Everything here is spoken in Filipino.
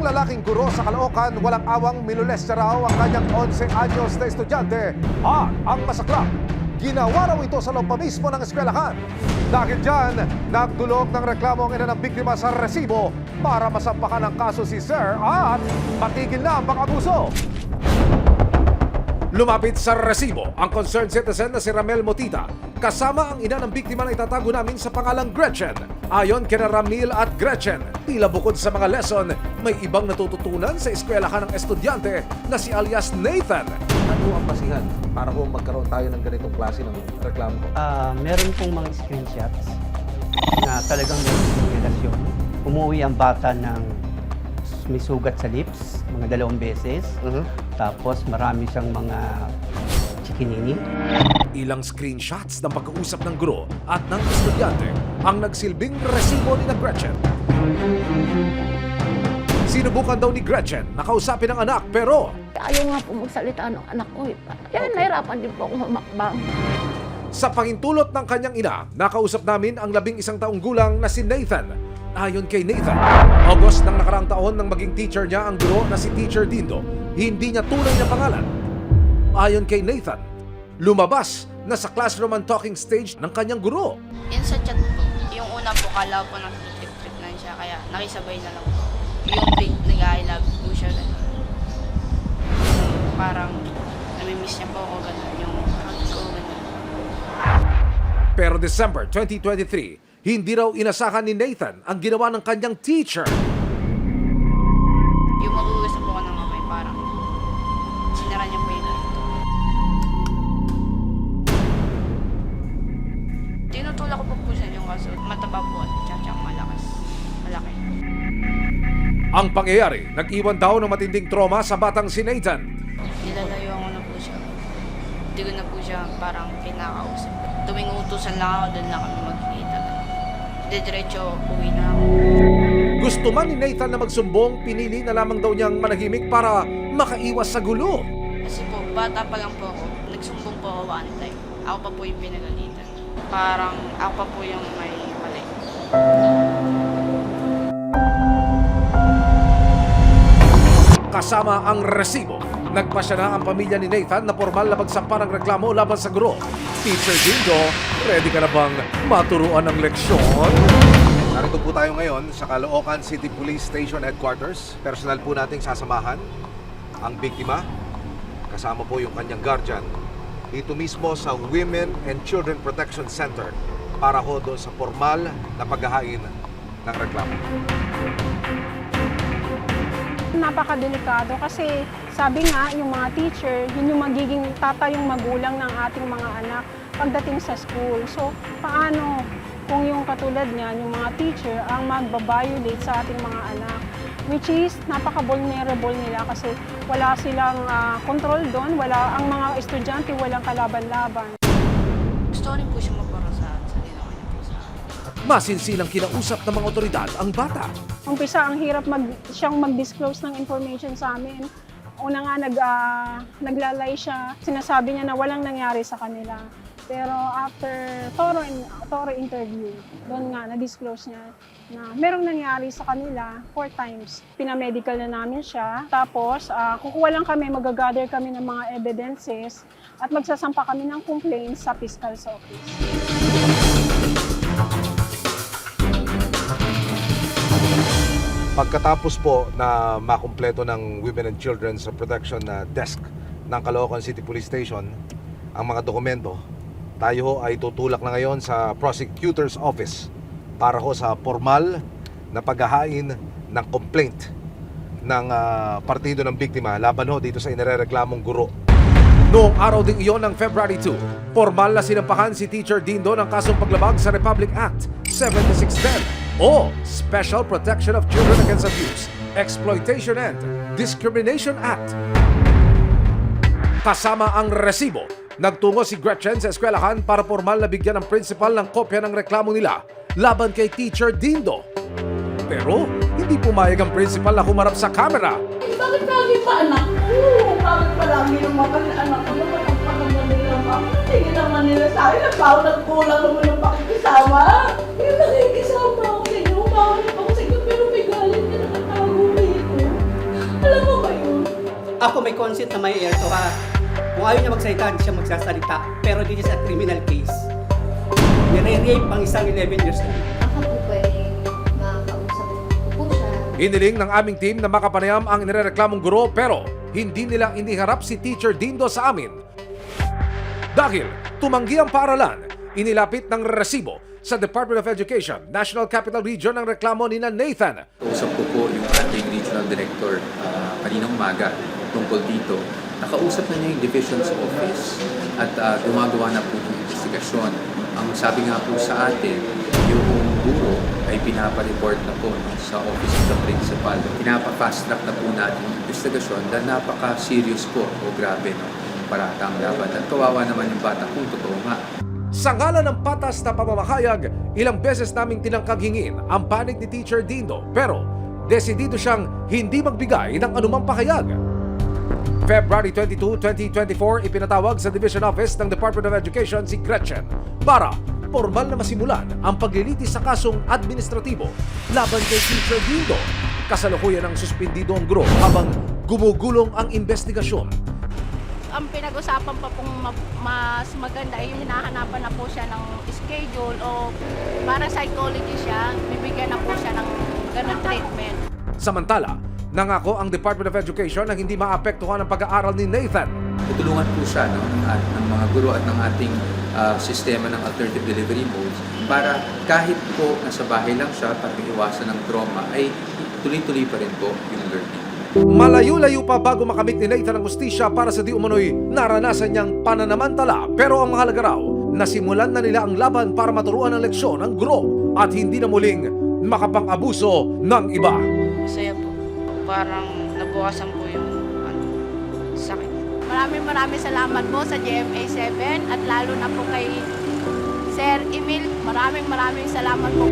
lalaking guro sa Caloocan walang awang minolestya raw ang kanyang 11 anyos na estudyante at ang masaklap. Ginawa raw ito sa loob pa mismo ng eskwelahan. Dahil dyan, nagdulog ng reklamo ang ina ng biktima sa resibo para masampakan ang kaso si Sir at matigil na ang pang-abuso. Lumapit sa resibo ang concerned citizen na si Ramel Motita kasama ang ina ng biktima na itatago namin sa pangalang Gretchen. Ayon kina Ramil at Gretchen, tila bukod sa mga lesson, may ibang natututunan sa eskwelahan ng estudyante na si alias Nathan. Ano ang basihan para kung magkaroon tayo ng ganitong klase ng reklamo? Meron pong mga screenshots na talagang may relasyon. Umuwi ang bata ng may sugat sa lips, mga 2 beses. Tapos marami siyang mga chikinini. Ilang screenshots ng pag-uusap ng guro at ng estudyante ang nagsilbing resibo ni Gretchen. Sinubukan daw ni Gretchen na kausapin ang anak pero ayaw nga po magsalita ng anak ko. Kaya nahirapan din po akong humakbang. sa pangintulot ng kanyang ina, nakausap namin ang 11 taong gulang na si Nathan. Ayon kay Nathan, August ng nakaraang taon nang maging teacher niya ang guro na si Teacher Dindo, hindi niya tunay na pangalan. Ayon kay Nathan, lumabas na sa classroom and talking stage ng kanyang guro. Yan sa chat po, yung una po, kala po nag-trip na siya, kaya nakisabay na lang po. Yung break, nag-I love po siya, gano'n. Parang namimiss niya po ako, gano'n, yung hug ko, gano'n. Pero December 2023, hindi raw inasahan ni Nathan ang ginawa ng kanyang teacher. Yung magugas po ako ng kamay, parang sinara niya po yung pinto. Tinutulak ko po siya yung kaso, mataba po at tsaka malaki. Ang pangyayari, nag-iwan daw ng matinding trauma sa batang si Nathan. Nilalayo ako na po siya. Hindi ko na po siya parang kinakausap. Tuwing utusan lang ako, doon lang kami magkikita. Diretso, uwi na ako. Gusto man ni Nathan na magsumbong, pinili na lamang daw niyang manahimik para makaiwas sa gulo. Kasi po, bata pa lang po ako. Nagsumbong po ako one time. Ako pa po yung pinagalitan. Parang ako pa po yung may mali. Kasama ang resibo, nagpasya na ang pamilya ni Nathan na formal na magsampa ng reklamo laban sa guro. Teacher Dindo, ready ka na bang maturuan ng leksyon? Narito po tayo ngayon sa Caloocan City Police Station Headquarters. Personal po nating sasamahan ang biktima. Kasama po yung kanyang guardian. Dito mismo sa Women and Children Protection Center para ho doon sa formal na paghahain ng reklamo. Napakadelikado kasi sabi nga yung mga teacher, yun yung magiging tatayong magulang ng ating mga anak pagdating sa school. So paano kung yung katulad niyan, yung mga teacher ang magbabiolate sa ating mga anak? Which is napaka-vulnerable nila kasi wala silang control doon, ang mga estudyante walang kalaban-laban. Gusto ko rin po siya magparasahan sa ginawa niya po sa akin. Masinsilang kinausap ng mga otoridad ang bata. Umpisa, ang hirap siyang mag-disclose ng information sa amin. Una nga, naglalay siya. Sinasabi niya na walang nangyari sa kanila. Pero after thorough interview, doon nga, na-disclose niya na merong nangyari sa kanila 4 times. Pinamedical na namin siya. Tapos, kukuha lang kami, mag-gather kami ng mga evidences at magsasampa kami ng complaint sa fiscal's office. Pagkatapos po na makumpleto ng Women and Children's Protection Desk ng Caloocan City Police Station ang mga dokumento, tayo ho ay tutulak na ngayon sa Prosecutor's Office para ho sa formal na paghahain ng complaint ng partido ng biktima laban ho dito sa inirereklamong guro. Noong araw ding iyon ng February 2, formal na sinampahan si Teacher Dindo ng kasong paglabag sa Republic Act 7610 o Special Protection of Children Against Abuse, Exploitation and Discrimination Act. Kasama ang resibo, nagtungo si Gretchen sa eskwelahan para formal na bigyan ng principal ng kopya ng reklamo nila laban kay Teacher Dindo. Pero hindi pumayag ang principal na humarap sa camera. Bakit lagi pa anak ko? Bakit palagi yung mga anak ko? Naman ang pangalan nila ako. Tingin naman nila sa akin. Nagbawa nagkulang naman yung pakikisama. Yung nakikisama ako sa inyo. Bakit ako sa inyo? Pero may galit na nakatago dito. Ako may concept na may air to ha. Kung ayaw niya magsalita, hindi siya magsasalita. Pero this is a criminal case. Nire-rape ang isang 11 years old. Baka po pwede makausap ko po siya. Hiniling ng aming team na makapanayam ang inireklamong guro pero hindi nila iniharap si Teacher Dindo sa amin. Dahil tumanggi ang paaralan, inilapit ng resibo sa Department of Education, National Capital Region ang reklamo ni Nathan. Kausap ko po yung ating regional director kaninang umaga tungkol dito. Nakausap na niya yung division's office at gumagawa na po ng investigasyon. Ang sabi nga po sa atin, yung guro ay pinapareport na po sa office of the principal. Pinapa-fast track na po natin yung investigasyon dahil napaka-serious po o grabe no, paratang laban. At kawawa naman yung bata kung totoo nga. Sa ngalan ng patas na pamamahayag, ilang beses naming tinangkang hingin ang panig ni Teacher Dindo pero desidido siyang hindi magbigay ng anumang pahayag. February 22, 2024, ipinatawag sa Division Office ng Department of Education si Gretchen para formal na masimulan ang paglilitis sa kasong administratibo laban kay Teacher Dindo. Kasalukuyan ang suspindido ang guro habang gumugulong ang investigasyon. Ang pinag-usapan pa pong mas maganda ay yung hinahanapan na po siya ng schedule o para psychology siya, bibigyan na po siya ng ganun treatment. Samantala, nangako ang Department of Education na hindi maapektuhan ang pag-aaral ni Nathan. Tutulungan po siya no, ng mga guro at ng ating sistema ng alternative delivery modes para kahit po nasa bahay lang siya para iwasan ng trauma ay tuloy-tuloy pa rin po yung learning. Malayo-layo pa bago makamit ni Nathan ang hustisya para sa di umano'y naranasan niyang pananamantala. Pero ang mahalaga raw, nasimulan na nila ang laban para maturuan ng leksyon ang guro at hindi na muling makapang-abuso ng iba. Masaya po. Parang nabukasan po yung sakit. Maraming salamat po sa GMA 7 at lalo na po kay Sir Emil. Maraming salamat po.